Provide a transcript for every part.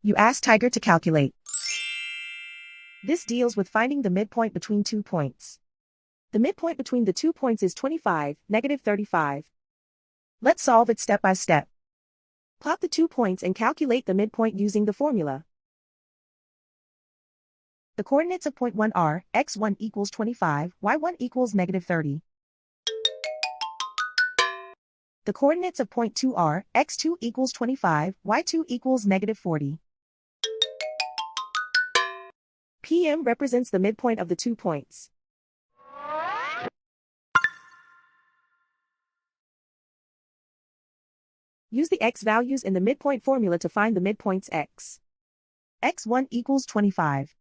You ask Tiger to calculate. This deals with finding the midpoint between 2 points. The midpoint between the 2 points is 25, negative 35. Let's solve it step by step. Plot the 2 points and calculate the midpoint using the formula. The coordinates of point 1 are, x1 equals 25, y1 equals negative 30. The coordinates of point 2 are, x2 equals 25, y2 equals negative 40. PM represents the midpoint of the 2 points. Use the x values in the midpoint formula to find the midpoints x. x1 equals 25.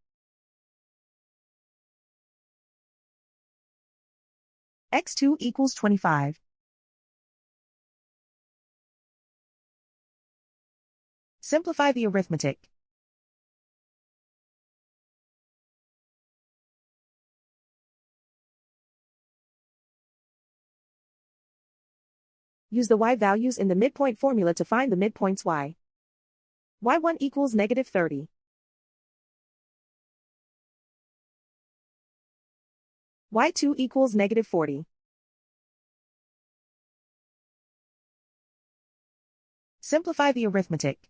x2 equals 25. Simplify the arithmetic. Use the y values in the midpoint formula to find the midpoints y. y1 equals negative 30. y2 equals negative 40. Simplify the arithmetic.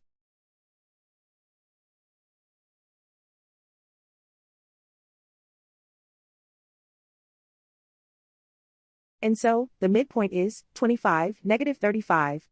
And so, the midpoint is 25, negative 35.